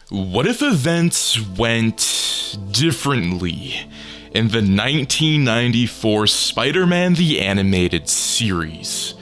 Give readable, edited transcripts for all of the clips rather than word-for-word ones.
What if events went differently in the 1994 Spider-Man the Animated Series?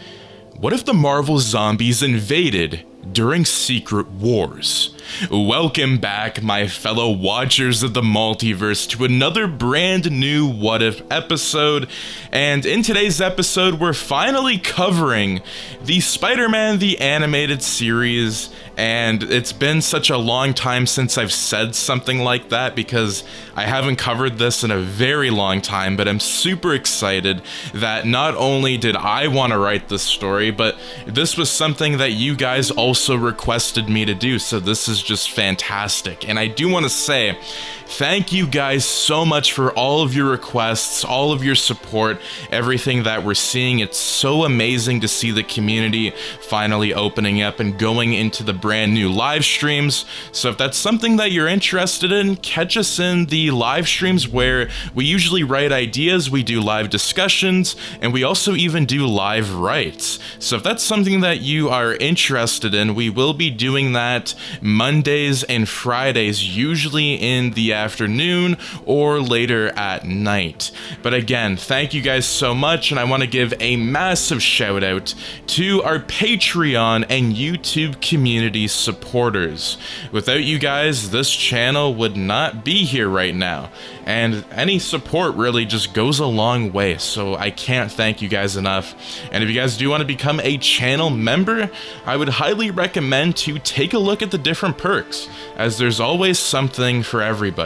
What if the Marvel zombies invaded during Secret Wars? Welcome back, my fellow watchers of the multiverse, to another brand new What If episode. And in today's episode, we're finally covering the Spider-Man the Animated Series. And it's been such a long time since I've said something like that because I haven't covered this in a very long time, but I'm super excited that not only did I want to write this story, but this was something that you guys also requested me to do, so this is just fantastic. And I do want to say thank you guys so much for all of your requests, all of your support, everything that we're seeing. It's so amazing to see the community finally opening up and going into the brand new live streams. So if that's something that you're interested in, catch us in the live streams where we usually write ideas, we do live discussions, and we also even do live writes. So if that's something that you are interested in, we will be doing that Mondays and Fridays, usually in the afternoon or later at night. But again, thank you guys so much, and I want to give a massive shout out to our Patreon and YouTube community supporters. Without you guys, this channel would not be here right now, and any support really just goes a long way, so I can't thank you guys enough. And if you guys do want to become a channel member, I would highly recommend to take a look at the different perks, as there's always something for everybody.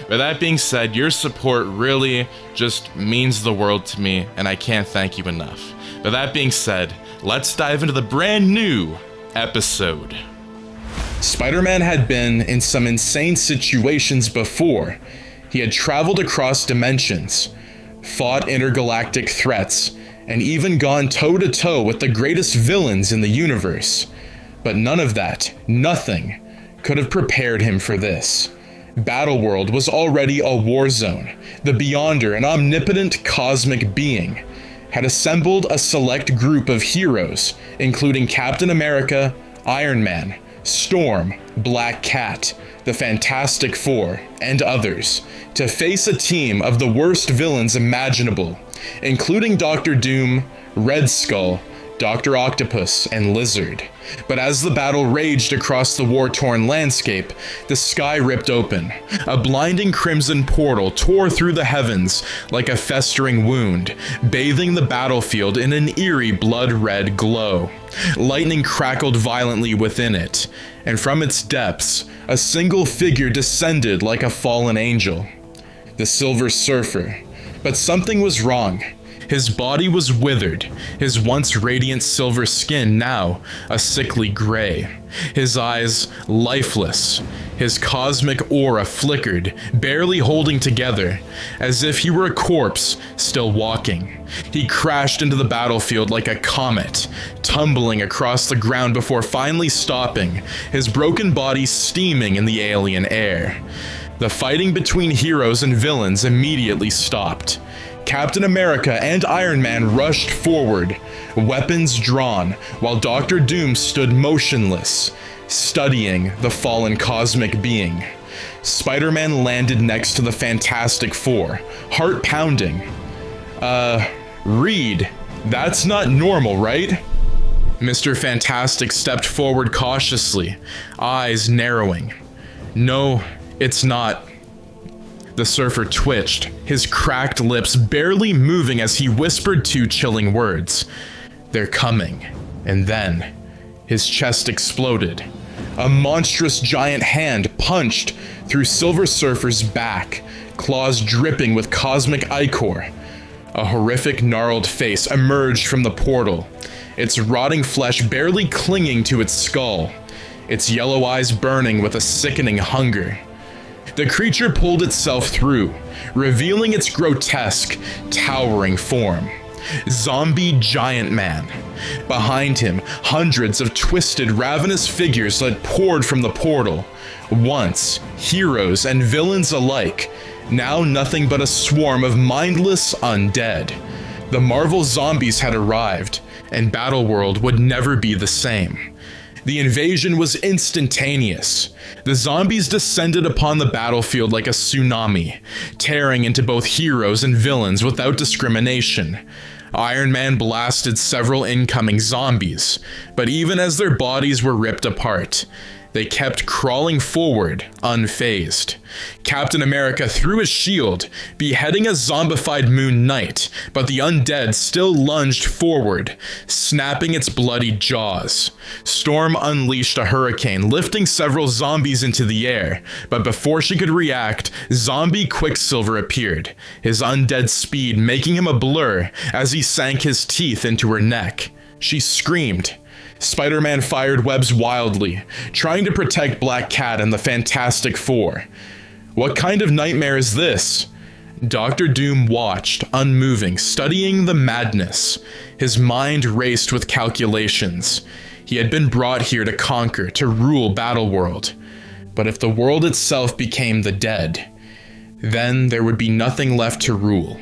With that being said, your support really just means the world to me, and I can't thank you enough. With that being said, let's dive into the brand new episode. Spider-Man had been in some insane situations before. He had traveled across dimensions, fought intergalactic threats, and even gone toe-to-toe with the greatest villains in the universe. But none of that, nothing, could have prepared him for this. Battleworld was already a war zone. The Beyonder, an omnipotent cosmic being, had assembled a select group of heroes, including Captain America, Iron Man, Storm, Black Cat, the Fantastic Four, and others, to face a team of the worst villains imaginable, including Doctor Doom, Red Skull, Dr. Octopus, and Lizard. But as the battle raged across the war-torn landscape, the sky ripped open. A blinding crimson portal tore through the heavens like a festering wound, bathing the battlefield in an eerie blood-red glow. Lightning crackled violently within it, and from its depths, a single figure descended like a fallen angel. The Silver Surfer. But something was wrong. His body was withered, his once radiant silver skin now a sickly gray. His eyes lifeless, his cosmic aura flickered, barely holding together, as if he were a corpse still walking. He crashed into the battlefield like a comet, tumbling across the ground before finally stopping, his broken body steaming in the alien air. The fighting between heroes and villains immediately stopped. Captain America and Iron Man rushed forward, weapons drawn, while Doctor Doom stood motionless, studying the fallen cosmic being. Spider-Man landed next to the Fantastic Four, heart pounding. Reed, that's not normal, right? Mr. Fantastic stepped forward cautiously, eyes narrowing. No, it's not. The surfer twitched, his cracked lips barely moving as he whispered two chilling words. They're coming. And then, his chest exploded. A monstrous giant hand punched through Silver Surfer's back, claws dripping with cosmic ichor. A horrific gnarled face emerged from the portal, its rotting flesh barely clinging to its skull, its yellow eyes burning with a sickening hunger. The creature pulled itself through, revealing its grotesque, towering form. Zombie Giant Man. Behind him, hundreds of twisted, ravenous figures that poured from the portal. Once, heroes and villains alike, now nothing but a swarm of mindless undead. The Marvel zombies had arrived, and Battleworld would never be the same. The invasion was instantaneous. The zombies descended upon the battlefield like a tsunami, tearing into both heroes and villains without discrimination. Iron Man blasted several incoming zombies, but even as their bodies were ripped apart, they kept crawling forward, unfazed. Captain America threw his shield, beheading a zombified Moon Knight, but the undead still lunged forward, snapping its bloody jaws. Storm unleashed a hurricane, lifting several zombies into the air, but before she could react, Zombie Quicksilver appeared, his undead speed making him a blur as he sank his teeth into her neck. She screamed. Spider-Man fired webs wildly, trying to protect Black Cat and the Fantastic Four. What kind of nightmare is this? Dr. Doom watched, unmoving, studying the madness. His mind raced with calculations. He had been brought here to conquer, to rule Battleworld. But if the world itself became the dead, then there would be nothing left to rule.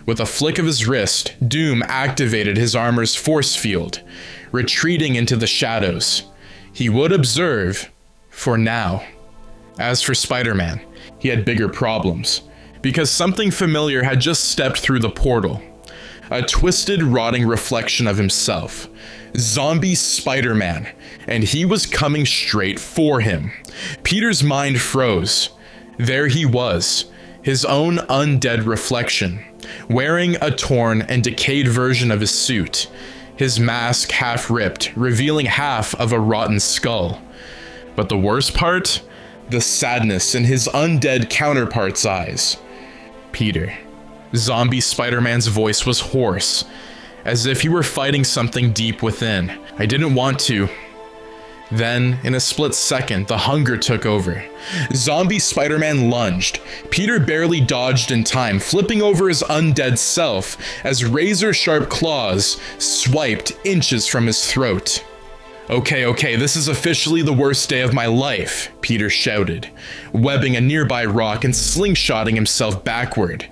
With a flick of his wrist, Doom activated his armor's force field, retreating into the shadows. He would observe, for now. As for Spider-Man, he had bigger problems, because something familiar had just stepped through the portal. A twisted, rotting reflection of himself. Zombie Spider-Man, and he was coming straight for him. Peter's mind froze. There he was, his own undead reflection, wearing a torn and decayed version of his suit, his mask half ripped, revealing half of a rotten skull. But the worst part? The sadness in his undead counterpart's eyes. Peter. Zombie Spider-Man's voice was hoarse, as if he were fighting something deep within. I didn't want to. Then, in a split second, the hunger took over. Zombie Spider-Man lunged. Peter barely dodged in time, flipping over his undead self as razor-sharp claws swiped inches from his throat. Okay, this is officially the worst day of my life, Peter shouted, webbing a nearby rock and slingshotting himself backward.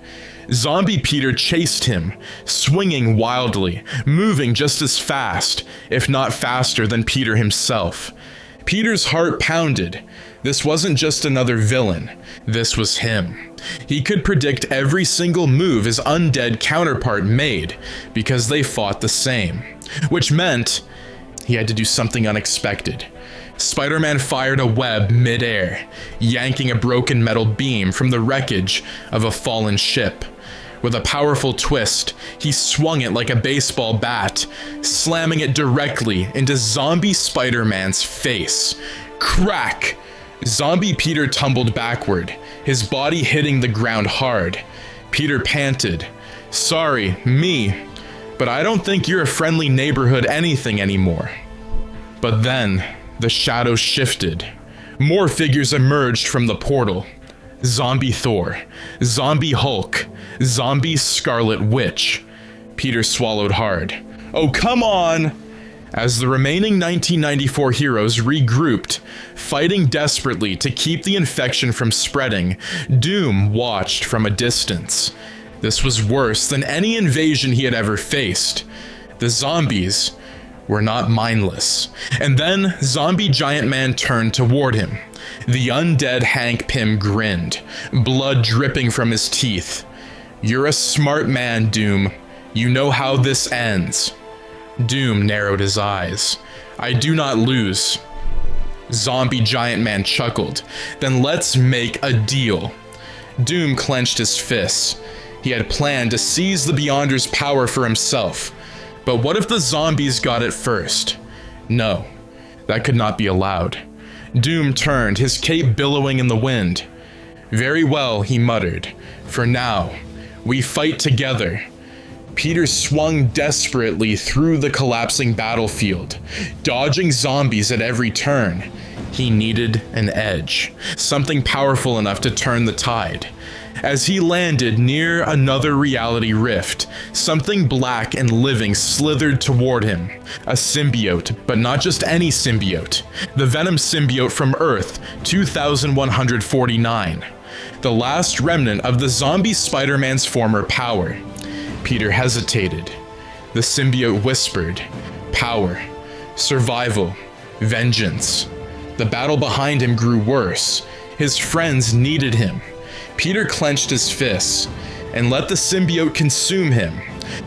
Zombie Peter chased him, swinging wildly, moving just as fast, if not faster than Peter himself. Peter's heart pounded. This wasn't just another villain. This was him. He could predict every single move his undead counterpart made, because they fought the same. Which meant he had to do something unexpected. Spider-Man fired a web mid-air, yanking a broken metal beam from the wreckage of a fallen ship. With a powerful twist, he swung it like a baseball bat, slamming it directly into Zombie Spider-Man's face. Crack! Zombie Peter tumbled backward, his body hitting the ground hard. Peter panted. Sorry, me, but I don't think you're a friendly neighborhood anything anymore. But then, the shadows shifted. More figures emerged from the portal. Zombie Thor, Zombie Hulk, Zombie Scarlet Witch. Peter swallowed hard. Oh, come on! As the remaining 1994 heroes regrouped, fighting desperately to keep the infection from spreading, Doom watched from a distance. This was worse than any invasion he had ever faced. The zombies were not mindless. And then Zombie Giant Man turned toward him. The undead Hank Pym grinned, blood dripping from his teeth. You're a smart man, Doom. You know how this ends. Doom narrowed his eyes. I do not lose. Zombie Giant Man chuckled. Then let's make a deal. Doom clenched his fists. He had planned to seize the Beyonder's power for himself. But what if the zombies got it first? No, that could not be allowed. Doom turned, his cape billowing in the wind. Very well, he muttered. For now, we fight together. Peter swung desperately through the collapsing battlefield, dodging zombies at every turn. He needed an edge, something powerful enough to turn the tide. As he landed near another reality rift, something black and living slithered toward him. A symbiote, but not just any symbiote. The Venom symbiote from Earth 2149. The last remnant of the zombie Spider-Man's former power. Peter hesitated. The symbiote whispered, power, survival, vengeance. The battle behind him grew worse. His friends needed him. Peter clenched his fists and let the symbiote consume him.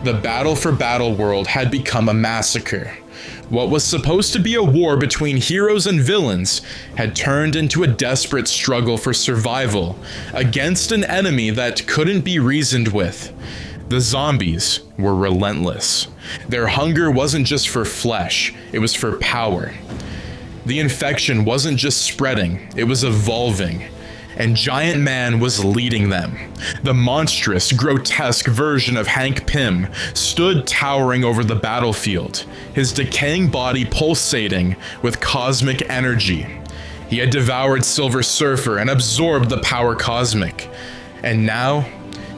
The battle for Battleworld had become a massacre. What was supposed to be a war between heroes and villains had turned into a desperate struggle for survival against an enemy that couldn't be reasoned with. The zombies were relentless. Their hunger wasn't just for flesh, it was for power. The infection wasn't just spreading, it was evolving. And Giant Man was leading them. The monstrous, grotesque version of Hank Pym stood towering over the battlefield, his decaying body pulsating with cosmic energy. He had devoured Silver Surfer and absorbed the power cosmic. And now,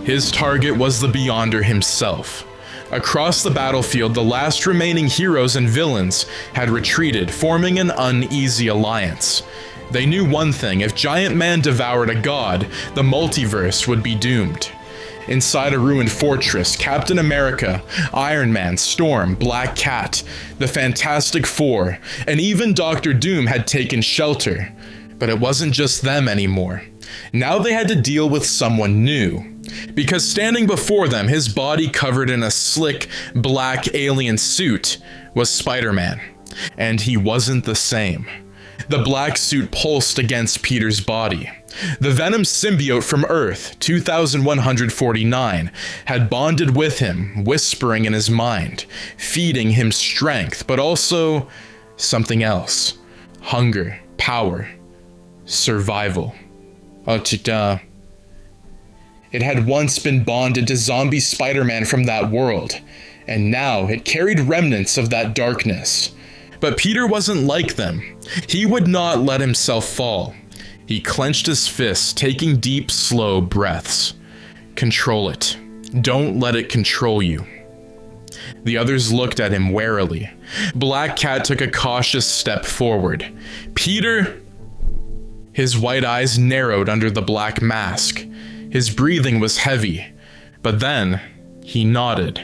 his target was the Beyonder himself. Across the battlefield, the last remaining heroes and villains had retreated, forming an uneasy alliance. They knew one thing: if Giant Man devoured a god, the multiverse would be doomed. Inside a ruined fortress, Captain America, Iron Man, Storm, Black Cat, the Fantastic Four, and even Doctor Doom had taken shelter. But it wasn't just them anymore. Now they had to deal with someone new. Because standing before them, his body covered in a slick, black alien suit, was Spider-Man. And he wasn't the same. The black suit pulsed against Peter's body. The Venom symbiote from Earth, 2149, had bonded with him, whispering in his mind, feeding him strength, but also something else. Hunger, power, survival. It had once been bonded to zombie Spider-Man from that world, and now it carried remnants of that darkness. But Peter wasn't like them. He would not let himself fall. He clenched his fists, taking deep, slow breaths. Control it. Don't let it control you. The others looked at him warily. Black Cat took a cautious step forward. Peter... His white eyes narrowed under the black mask. His breathing was heavy. But then, he nodded.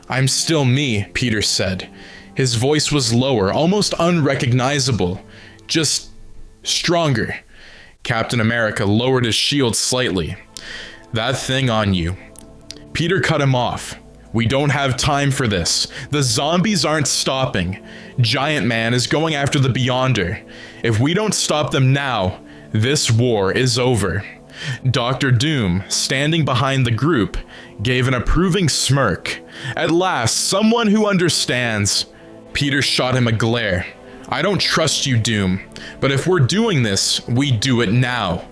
"I'm still me," Peter said. His voice was lower, almost unrecognizable. Just stronger. Captain America lowered his shield slightly. "That thing on you." Peter cut him off. "We don't have time for this. The zombies aren't stopping. Giant Man is going after the Beyonder. If we don't stop them now, this war is over." Dr. Doom, standing behind the group, gave an approving smirk. "At last, someone who understands." Peter shot him a glare. "I don't trust you, Doom, but if we're doing this, we do it now."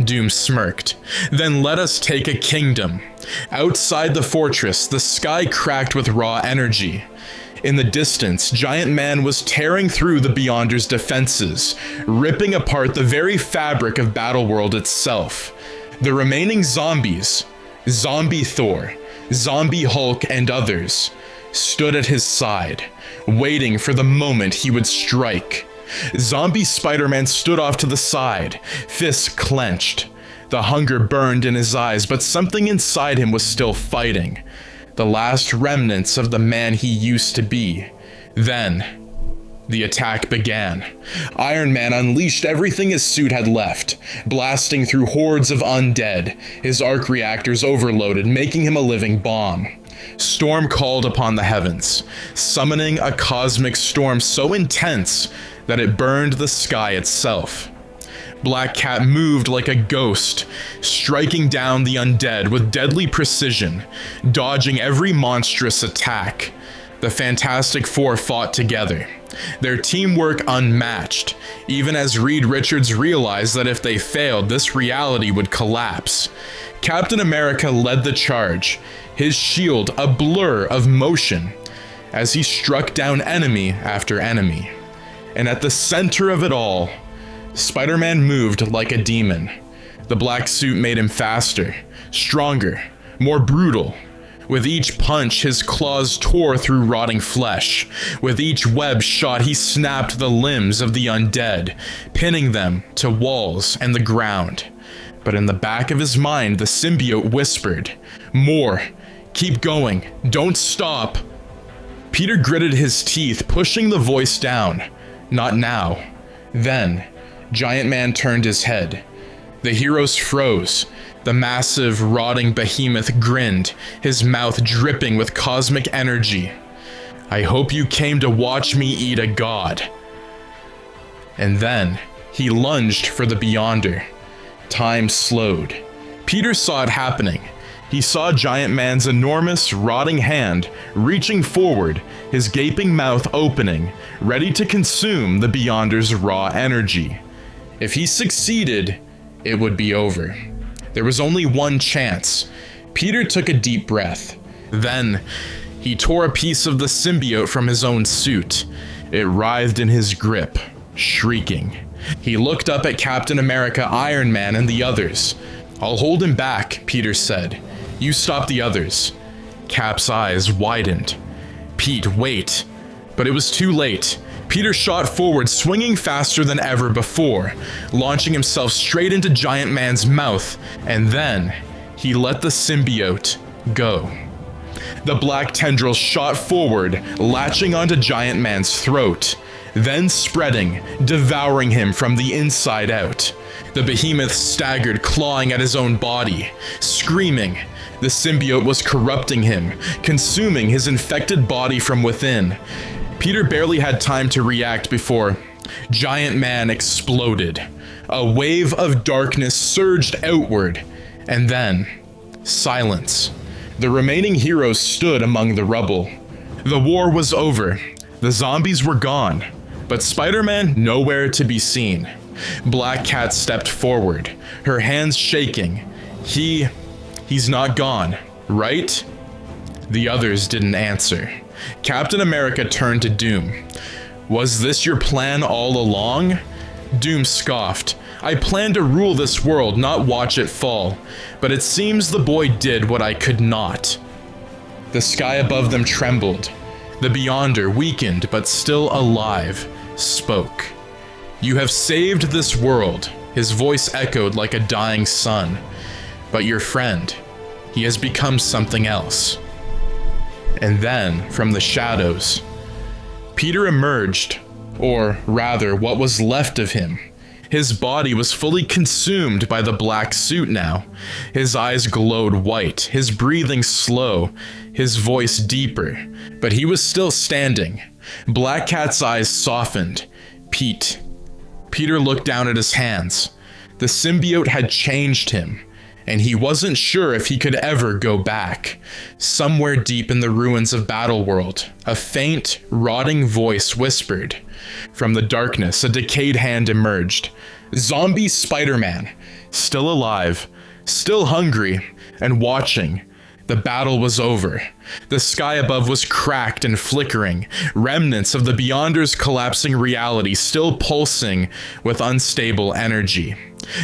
Doom smirked. "Then let us take a kingdom." Outside the fortress, the sky cracked with raw energy. In the distance, Giant Man was tearing through the Beyonder's defenses, ripping apart the very fabric of Battleworld itself. The remaining zombies, Zombie Thor, Zombie Hulk, and others, stood at his side, waiting for the moment he would strike. Zombie Spider-Man stood off to the side, fists clenched. The hunger burned in his eyes, but something inside him was still fighting. The last remnants of the man he used to be. Then, the attack began. Iron Man unleashed everything his suit had left, blasting through hordes of undead, his arc reactors overloaded, making him a living bomb. Storm called upon the heavens, summoning a cosmic storm so intense that it burned the sky itself. Black Cat moved like a ghost, striking down the undead with deadly precision, dodging every monstrous attack. The Fantastic Four fought together, their teamwork unmatched, even as Reed Richards realized that if they failed, this reality would collapse. Captain America led the charge, his shield a blur of motion, as he struck down enemy after enemy. And at the center of it all, Spider-Man moved like a demon. The black suit made him faster, stronger, more brutal. With each punch, his claws tore through rotting flesh. With each web shot, he snapped the limbs of the undead, pinning them to walls and the ground. But in the back of his mind, the symbiote whispered, "More. Keep going. Don't stop." Peter gritted his teeth, pushing the voice down. Not now. Then, Giant Man turned his head. The heroes froze. The massive, rotting behemoth grinned, his mouth dripping with cosmic energy. I hope you came to watch me eat a god. And then, he lunged for the Beyonder. Time slowed. Peter saw it happening. He saw Giant Man's enormous, rotting hand reaching forward, his gaping mouth opening, ready to consume the Beyonder's raw energy. If he succeeded, it would be over. There was only one chance. Peter took a deep breath. Then, he tore a piece of the symbiote from his own suit. It writhed in his grip, shrieking. He looked up at Captain America, Iron Man, and the others. I'll hold him back, Peter said. You stop the others. Cap's eyes widened. Pete, wait. But it was too late. Peter shot forward, swinging faster than ever before, launching himself straight into Giant Man's mouth, and then he let the symbiote go. The black tendrils shot forward, latching onto Giant Man's throat, then spreading, devouring him from the inside out. The behemoth staggered, clawing at his own body, screaming. The symbiote was corrupting him, consuming his infected body from within. Peter barely had time to react before Giant Man exploded. A wave of darkness surged outward, and then silence. The remaining heroes stood among the rubble. The war was over. The zombies were gone, but Spider-Man nowhere to be seen. Black Cat stepped forward, her hands shaking. He's not gone, right? The others didn't answer. Captain America turned to Doom. Was this your plan all along? Doom scoffed. I planned to rule this world, not watch it fall. But it seems the boy did what I could not. The sky above them trembled. The Beyonder, weakened but still alive, spoke. You have saved this world. His voice echoed like a dying sun. But your friend, he has become something else. And then, from the shadows, Peter emerged, or rather, what was left of him. His body was fully consumed by the black suit now. His eyes glowed white, his breathing slow, his voice deeper, but he was still standing. Black Cat's eyes softened. Peter looked down at his hands. The symbiote had changed him, and he wasn't sure if he could ever go back. Somewhere deep in the ruins of Battleworld, a faint, rotting voice whispered. From the darkness, a decayed hand emerged. Zombie Spider-Man, still alive, still hungry, and watching. The battle was over. The sky above was cracked and flickering, remnants of the Beyonder's collapsing reality still pulsing with unstable energy.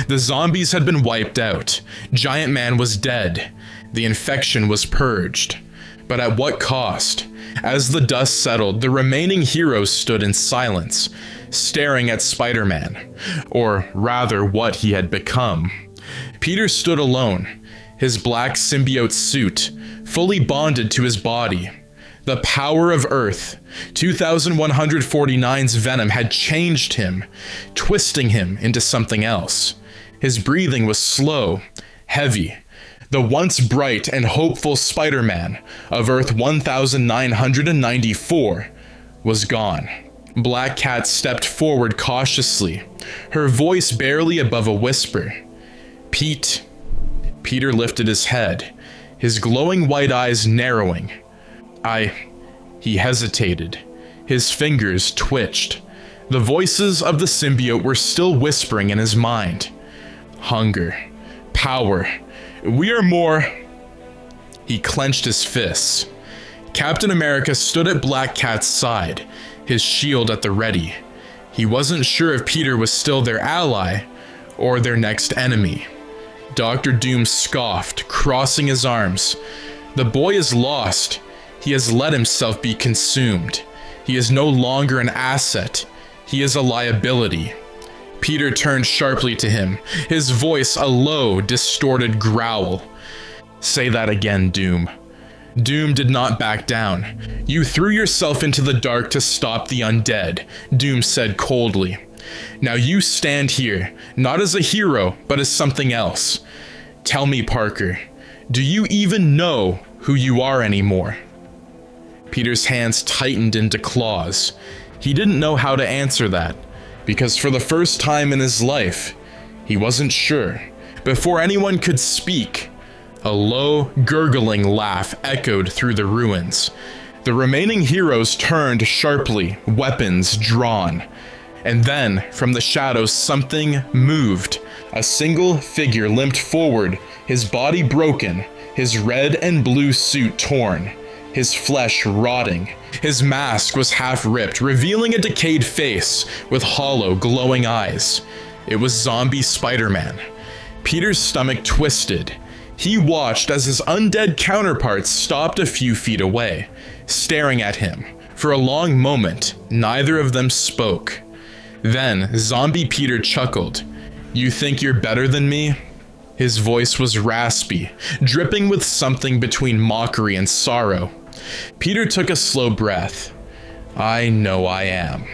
The zombies had been wiped out. Giant Man was dead. The infection was purged. But at what cost? As the dust settled, the remaining heroes stood in silence, staring at Spider-Man, or rather what he had become. Peter stood alone, his black symbiote suit fully bonded to his body. The power of Earth, 2149's venom had changed him, twisting him into something else. His breathing was slow, heavy. The once bright and hopeful Spider-Man of Earth 1994 was gone. Black Cat stepped forward cautiously, her voice barely above a whisper. Pete. Peter lifted his head, his glowing white eyes narrowing. He hesitated. His fingers twitched. The voices of the symbiote were still whispering in his mind. Hunger. Power. We are more. He clenched his fists. Captain America stood at Black Cat's side, his shield at the ready. He wasn't sure if Peter was still their ally or their next enemy. Dr. Doom scoffed, crossing his arms. The boy is lost. He has let himself be consumed. He is no longer an asset. He is a liability. Peter turned sharply to him, his voice a low, distorted growl. Say that again, Doom. Doom did not back down. "You threw yourself into the dark to stop the undead," Doom said coldly. "Now you stand here, not as a hero, but as something else. Tell me, Parker, do you even know who you are anymore?" Peter's hands tightened into claws. He didn't know how to answer that, because for the first time in his life, he wasn't sure. Before anyone could speak, a low, gurgling laugh echoed through the ruins. The remaining heroes turned sharply, weapons drawn. And then, from the shadows, something moved. A single figure limped forward, his body broken, his red and blue suit torn, his flesh rotting. His mask was half ripped, revealing a decayed face with hollow, glowing eyes. It was Zombie Spider-Man. Peter's stomach twisted. He watched as his undead counterparts stopped a few feet away, staring at him. For a long moment, neither of them spoke. Then, Zombie Peter chuckled. "You think you're better than me?" His voice was raspy, dripping with something between mockery and sorrow. Peter took a slow breath. "I know I am."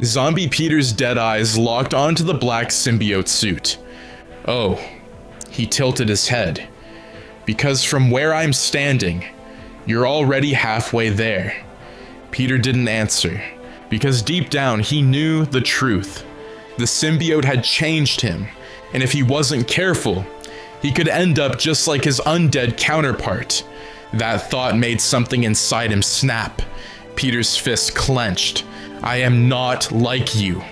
Zombie Peter's dead eyes locked onto the black symbiote suit. "Oh," he tilted his head. "Because from where I'm standing, you're already halfway there." Peter didn't answer, because deep down he knew the truth. The symbiote had changed him, and if he wasn't careful, he could end up just like his undead counterpart. That thought made something inside him snap. Peter's fist clenched. "I am not like you."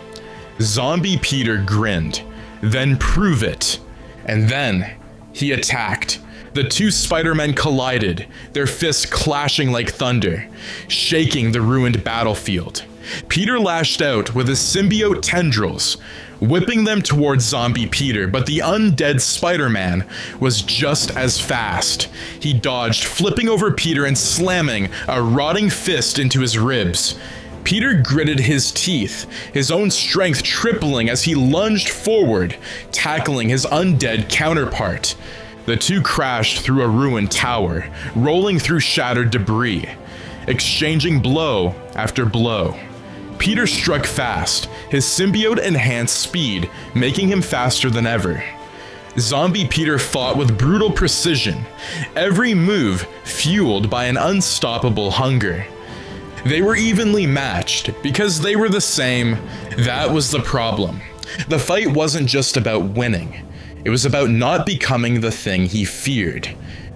Zombie Peter grinned. "Then prove it." And then he attacked. The two Spider-Men collided, their fists clashing like thunder, shaking the ruined battlefield. Peter lashed out with his symbiote tendrils, whipping them towards Zombie Peter, but the undead Spider-Man was just as fast. He dodged, flipping over Peter and slamming a rotting fist into his ribs. Peter gritted his teeth, his own strength tripling as he lunged forward, tackling his undead counterpart. The two crashed through a ruined tower, rolling through shattered debris, exchanging blow after blow. Peter struck fast, his symbiote enhanced speed, making him faster than ever. Zombie Peter fought with brutal precision, every move fueled by an unstoppable hunger. They were evenly matched, because they were the same. That was the problem. The fight wasn't just about winning. It was about not becoming the thing he feared.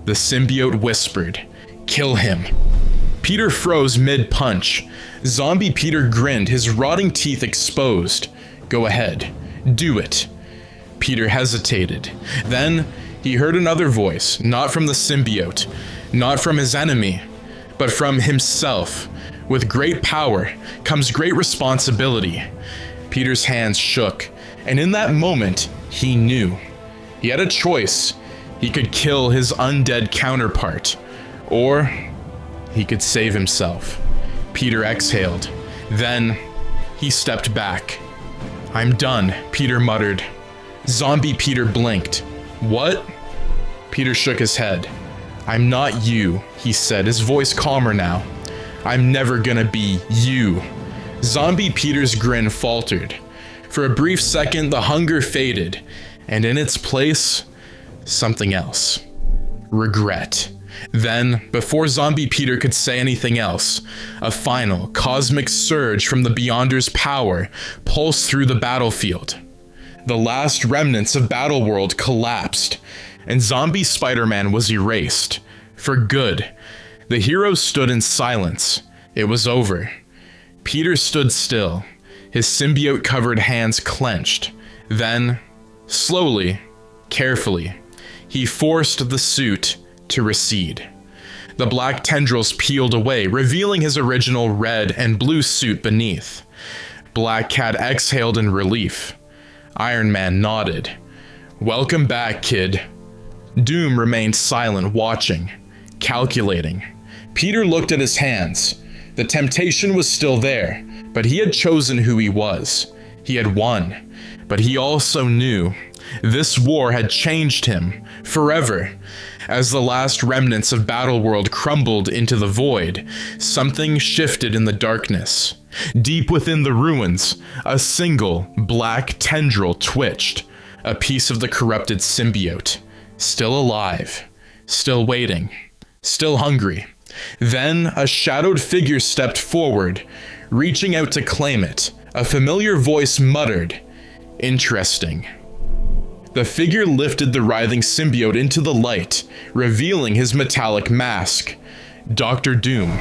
The symbiote whispered, "Kill him." Peter froze mid-punch. Zombie Peter grinned, his rotting teeth exposed. "Go ahead. Do it." Peter hesitated. Then he heard another voice, not from the symbiote, not from his enemy, but from himself. With great power comes great responsibility. Peter's hands shook, and in that moment, he knew. He had a choice. He could kill his undead counterpart, or he could save himself. Peter exhaled. Then he stepped back. "I'm done," Peter muttered. Zombie Peter blinked. "What?" Peter shook his head. "I'm not you," he said, his voice calmer now. "I'm never gonna be you." Zombie Peter's grin faltered. For a brief second, the hunger faded, and in its place, something else. Regret. Then, before Zombie Peter could say anything else, a final, cosmic surge from the Beyonder's power pulsed through the battlefield. The last remnants of Battleworld collapsed, and Zombie Spider-Man was erased. For good. The heroes stood in silence. It was over. Peter stood still, his symbiote-covered hands clenched. Then, slowly, carefully, he forced the suit to recede. The black tendrils peeled away, revealing his original red and blue suit beneath. Black Cat exhaled in relief. Iron Man nodded. "Welcome back, kid." Doom remained silent, watching, calculating. Peter looked at his hands. The temptation was still there, but he had chosen who he was. He had won, but he also knew This war had changed him forever. As the last remnants of Battleworld crumbled into the void, something shifted in the darkness. Deep within the ruins, a single black tendril twitched, a piece of the corrupted symbiote. Still alive, still waiting, still hungry. Then a shadowed figure stepped forward, reaching out to claim it. A familiar voice muttered, "Interesting." The figure lifted the writhing symbiote into the light, revealing his metallic mask, Dr. Doom.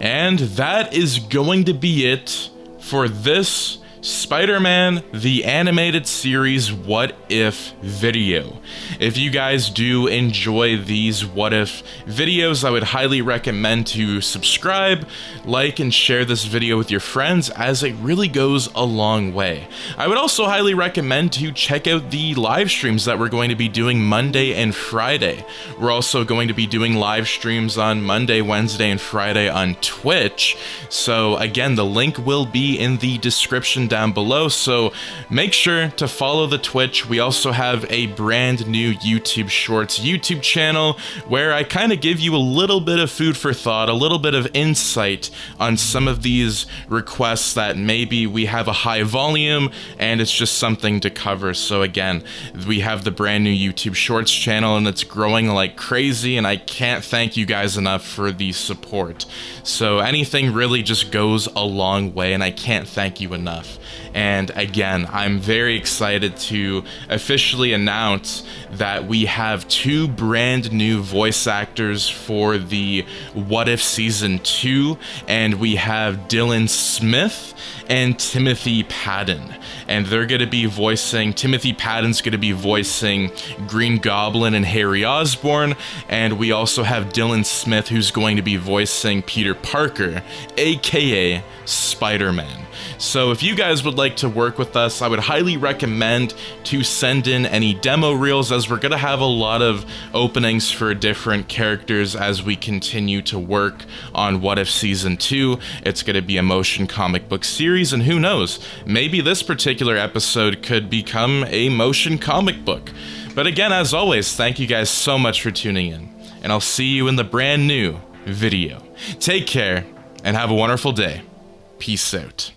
And that is going to be it for this Spider-Man the Animated Series What If video. If you guys do enjoy these What If videos, I would highly recommend to subscribe, like, and share this video with your friends, as it really goes a long way. I would also highly recommend to check out the live streams that we're going to be doing Monday and Friday. We're also going to be doing live streams on Monday, Wednesday, and Friday on Twitch. So again, the link will be in the description down below, so make sure to follow the Twitch. We also have a brand new YouTube Shorts YouTube channel where I kind of give you a little bit of food for thought, a little bit of insight on some of these requests that maybe we have a high volume and it's just something to cover. So again, we have the brand new YouTube Shorts channel and it's growing like crazy, and I can't thank you guys enough for the support. So anything really just goes a long way, and I can't thank you enough. And again, I'm very excited to officially announce that we have 2 brand new voice actors for the What If Season 2, and we have Dylan Smith and Timothy Padden. And they're going to be voicing, Timothy Padden's going to be voicing Green Goblin and Harry Osborn, and we also have Dylan Smith who's going to be voicing Peter Parker, aka Spider-Man. So if you guys would like to work with us, I would highly recommend to send in any demo reels, as we're going to have a lot of openings for different characters as we continue to work on What If Season 2. It's going to be a motion comic book series, and who knows, maybe this particular episode could become a motion comic book. But again, as always, thank you guys so much for tuning in, and I'll see you in the brand new video. Take care, and have a wonderful day. Peace out.